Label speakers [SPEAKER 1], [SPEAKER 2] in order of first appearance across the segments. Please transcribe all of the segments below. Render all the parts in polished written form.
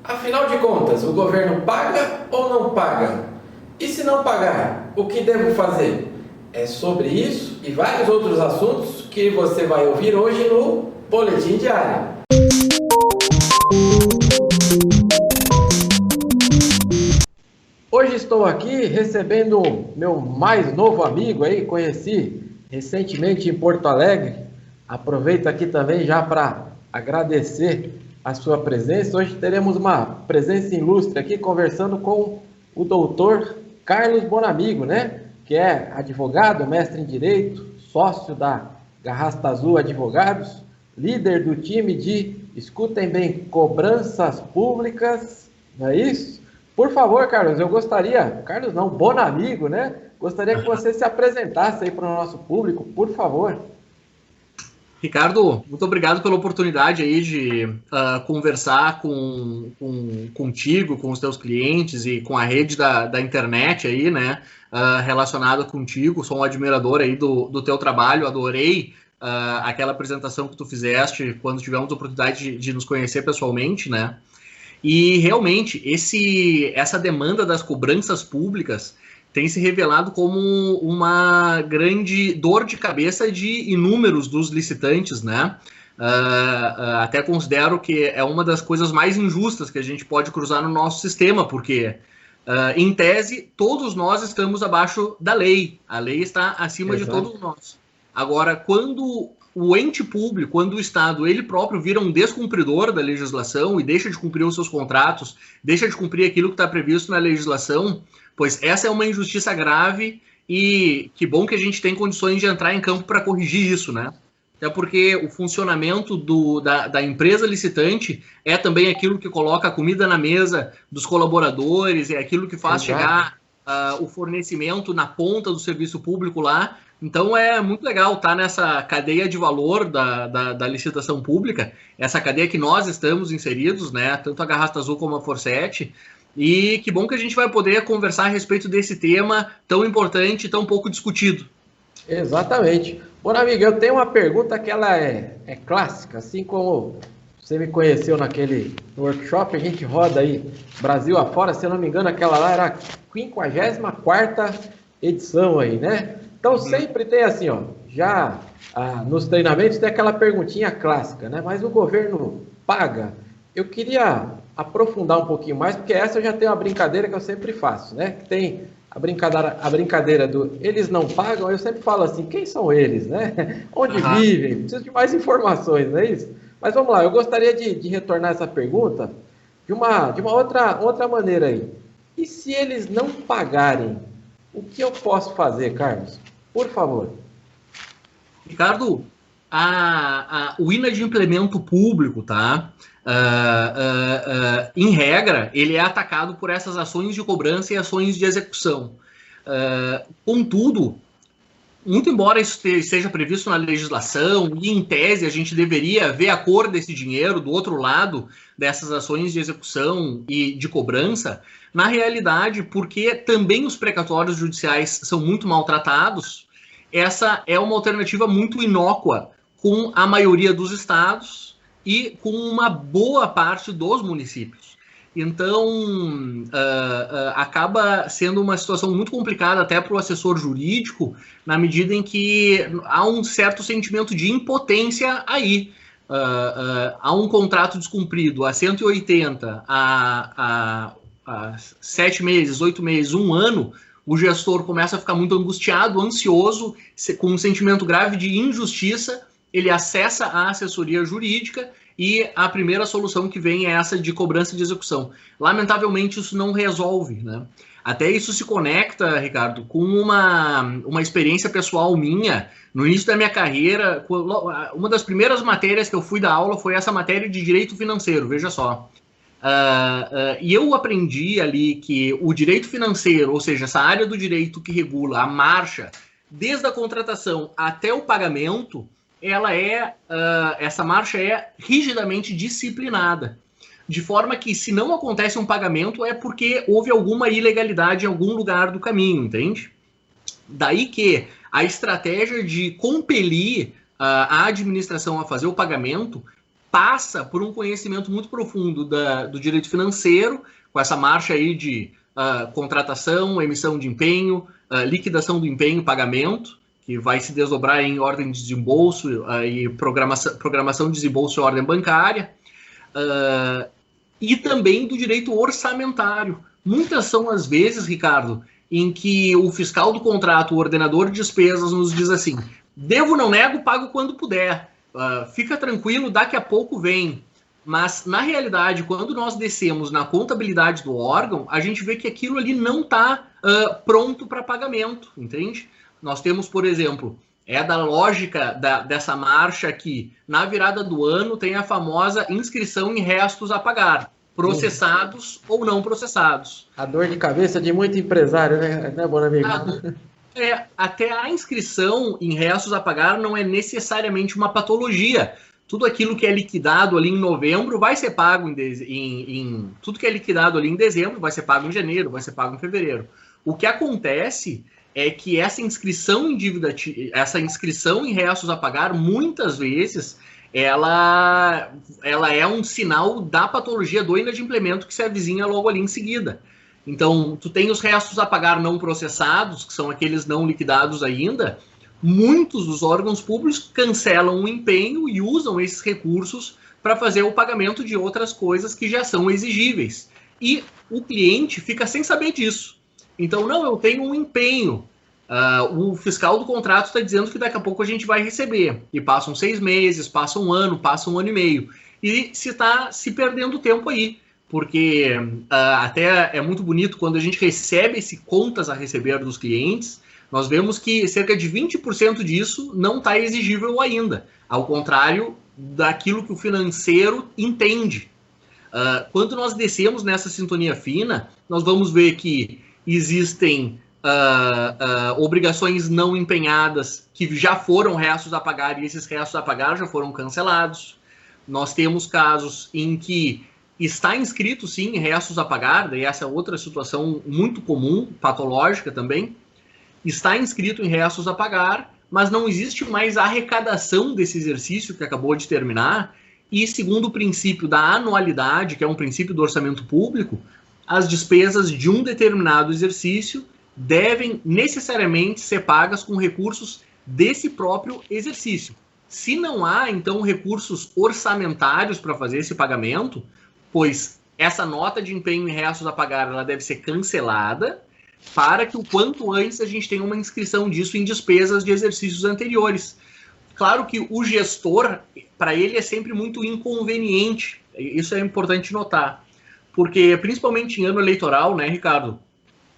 [SPEAKER 1] Afinal de contas, o governo paga ou não paga? E se não pagar, o que devo fazer? É sobre isso e vários outros assuntos que você vai ouvir hoje no Boletim Diário. Hoje estou aqui recebendo meu mais novo amigo aí, conheci recentemente em Porto Alegre. Aproveito aqui também já para agradecer a sua presença. Hoje teremos uma presença ilustre aqui conversando com o doutor Carlos Bonamigo, né? Que é advogado, mestre em Direito, sócio da Garrasta Azul Advogados, líder do time de, escutem bem, cobranças públicas, não é isso? Por favor, Carlos, eu gostaria, Carlos não, Bonamigo, né? Gostaria que você se apresentasse aí para o nosso público, por favor.
[SPEAKER 2] Ricardo, muito obrigado pela oportunidade aí de conversar contigo, com os teus clientes e com a rede da internet aí, né, relacionada contigo. Sou um admirador aí do teu trabalho, adorei aquela apresentação que tu fizeste quando tivemos a oportunidade de nos conhecer pessoalmente, né, e realmente essa demanda das cobranças públicas tem se revelado como uma grande dor de cabeça de inúmeros dos licitantes, né? Até considero que é uma das coisas mais injustas que a gente pode cruzar no nosso sistema, porque, em tese, todos nós estamos abaixo da lei. A lei está acima de todos nós. Agora, quando o ente público, quando o Estado, ele próprio vira um descumpridor da legislação e deixa de cumprir os seus contratos, deixa de cumprir aquilo que está previsto na legislação, pois essa é uma injustiça grave e que bom que a gente tem condições de entrar em campo para corrigir isso, né? Até porque o funcionamento da empresa licitante é também aquilo que coloca a comida na mesa dos colaboradores, é aquilo que faz chegar o fornecimento na ponta do serviço público lá. Então é muito legal estar nessa cadeia de valor da licitação pública, essa cadeia que nós estamos inseridos, né? Tanto a Garrasta Azul como a Forset. E que bom que a gente vai poder conversar a respeito desse tema tão importante e tão pouco discutido.
[SPEAKER 1] Exatamente. Bom, amigo, eu tenho uma pergunta que ela é clássica, assim como você me conheceu naquele workshop, a gente roda aí Brasil afora, se eu não me engano, aquela lá era a 54ª edição aí, né? Então sempre tem assim, ó, já nos treinamentos tem aquela perguntinha clássica, né? Mas o governo paga? Eu queria aprofundar um pouquinho mais, porque essa eu já tenho uma brincadeira que eu sempre faço, né? Que tem a brincadeira do eles não pagam, eu sempre falo assim, quem são eles, né? Onde vivem? Preciso de mais informações, não é isso? Mas vamos lá, eu gostaria de retornar essa pergunta de uma outra maneira aí. E se eles não pagarem, o que eu posso fazer, Carlos? Por favor.
[SPEAKER 2] Ricardo, o inadimplemento público, tá? Em regra, ele é atacado por essas ações de cobrança e ações de execução. Contudo, muito embora isso esteja previsto na legislação e, em tese, a gente deveria ver a cor desse dinheiro do outro lado dessas ações de execução e de cobrança, na realidade, porque também os precatórios judiciais são muito maltratados, essa é uma alternativa muito inócua com a maioria dos estados e com uma boa parte dos municípios. Então, acaba sendo uma situação muito complicada até para o assessor jurídico, na medida em que há um certo sentimento de impotência aí. Há um contrato descumprido a 180, a 7 meses, 8 meses, 1 ano, o gestor começa a ficar muito angustiado, ansioso, com um sentimento grave de injustiça, ele acessa a assessoria jurídica e a primeira solução que vem é essa de cobrança de execução. Lamentavelmente, isso não resolve, né? Até isso se conecta, Ricardo, com uma experiência pessoal minha. No início da minha carreira, uma das primeiras matérias que eu fui dar aula foi essa matéria de direito financeiro, veja só. E eu aprendi ali que o direito financeiro, ou seja, essa área do direito que regula a marcha, desde a contratação até o pagamento, essa marcha é rigidamente disciplinada. De forma que, se não acontece um pagamento, é porque houve alguma ilegalidade em algum lugar do caminho, entende? Daí que a estratégia de compelir a administração a fazer o pagamento passa por um conhecimento muito profundo do direito financeiro, com essa marcha aí de contratação, emissão de empenho, liquidação do empenho, pagamento, que vai se desdobrar em ordem de desembolso e programação de desembolso e ordem bancária, e também do direito orçamentário. Muitas são as vezes, Ricardo, em que o fiscal do contrato, o ordenador de despesas, nos diz assim: devo, não nego, pago quando puder. Fica tranquilo, daqui a pouco vem. Mas, na realidade, quando nós descemos na contabilidade do órgão, a gente vê que aquilo ali não está pronto para pagamento, entende? Nós temos, por exemplo, da lógica dessa marcha aqui, na virada do ano tem a famosa inscrição em restos a pagar, processados ou não processados.
[SPEAKER 1] A dor de cabeça de muito empresário, né, Bonamigo?
[SPEAKER 2] Até a inscrição em restos a pagar não é necessariamente uma patologia. Tudo aquilo que é liquidado ali em novembro vai ser pago tudo que é liquidado ali em dezembro vai ser pago em janeiro, vai ser pago em fevereiro. O que acontece é que essa inscrição em dívida, essa inscrição em restos a pagar, muitas vezes, ela é um sinal da patologia do inadimplemento que se avizinha logo ali em seguida. Então, tu tem os restos a pagar não processados, que são aqueles não liquidados ainda. Muitos dos órgãos públicos cancelam o empenho e usam esses recursos para fazer o pagamento de outras coisas que já são exigíveis. E o cliente fica sem saber disso. Então, não, eu tenho um empenho. O fiscal do contrato está dizendo que daqui a pouco a gente vai receber. E passam 6 meses, passa um ano e meio. E se está se perdendo tempo aí. Porque até é muito bonito quando a gente recebe esse contas a receber dos clientes. Nós vemos que cerca de 20% disso não está exigível ainda, ao contrário daquilo que o financeiro entende. Quando nós descemos nessa sintonia fina, nós vamos ver que existem obrigações não empenhadas que já foram restos a pagar e esses restos a pagar já foram cancelados. Nós temos casos em que está inscrito, sim, em restos a pagar, daí essa é outra situação muito comum, patológica também. Está inscrito em restos a pagar, mas não existe mais arrecadação desse exercício que acabou de terminar, e segundo o princípio da anualidade, que é um princípio do orçamento público, as despesas de um determinado exercício devem necessariamente ser pagas com recursos desse próprio exercício. Se não há, então, recursos orçamentários para fazer esse pagamento, pois essa nota de empenho em restos a pagar ela deve ser cancelada, para que o quanto antes a gente tenha uma inscrição disso em despesas de exercícios anteriores. Claro que o gestor, para ele é sempre muito inconveniente, isso é importante notar, porque principalmente em ano eleitoral, né, Ricardo,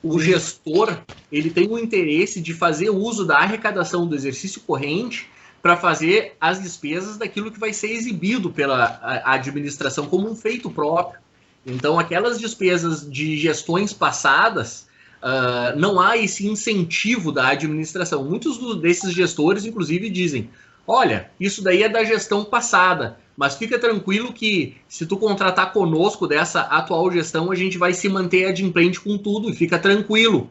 [SPEAKER 2] o gestor ele tem o interesse de fazer uso da arrecadação do exercício corrente para fazer as despesas daquilo que vai ser exibido pela administração como um feito próprio. Então, aquelas despesas de gestões passadas, não há esse incentivo da administração. Muitos desses gestores, inclusive, dizem: olha, isso daí é da gestão passada, mas fica tranquilo que se tu contratar conosco dessa atual gestão, a gente vai se manter adimplente com tudo, e fica tranquilo.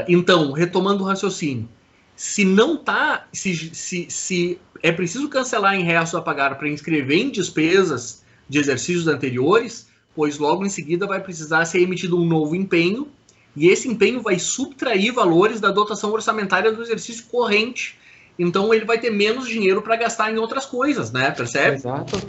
[SPEAKER 2] Então, retomando o raciocínio, se não tá, se é preciso cancelar em restos a pagar para inscrever em despesas de exercícios anteriores, pois logo em seguida vai precisar ser emitido um novo empenho, e esse empenho vai subtrair valores da dotação orçamentária do exercício corrente. Então ele vai ter menos dinheiro para gastar em outras coisas, né? Percebe?
[SPEAKER 1] Exato.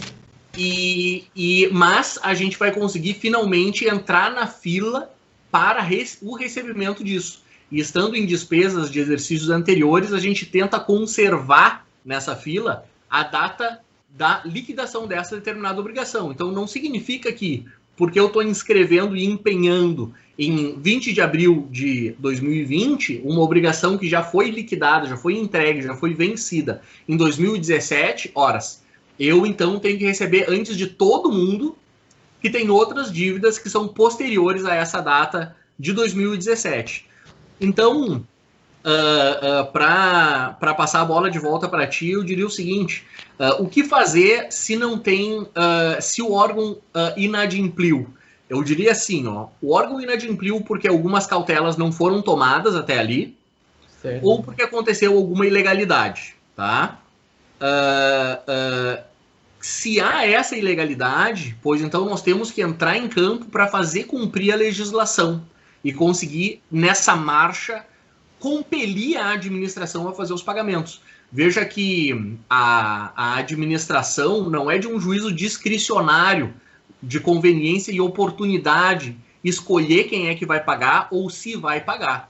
[SPEAKER 2] Mas a gente vai conseguir finalmente entrar na fila para o recebimento disso. E estando em despesas de exercícios anteriores, a gente tenta conservar nessa fila a data da liquidação dessa determinada obrigação. Então não significa que, porque eu estou inscrevendo e empenhando em 20 de abril de 2020, uma obrigação que já foi liquidada, já foi entregue, já foi vencida em 2017, horas, eu então tenho que receber antes de todo mundo que tem outras dívidas que são posteriores a essa data de 2017. Então, para passar a bola de volta para ti, eu diria o seguinte: o que fazer se não tem, se o órgão inadimpliu? Eu diria assim, o órgão inadimpliu porque algumas cautelas não foram tomadas até ali, certo, ou porque aconteceu alguma ilegalidade, tá? Se há essa ilegalidade, pois então nós temos que entrar em campo para fazer cumprir a legislação e conseguir, nessa marcha, compelir a administração a fazer os pagamentos. Veja que a administração não é de um juízo discricionário, de conveniência e oportunidade, escolher quem é que vai pagar ou se vai pagar.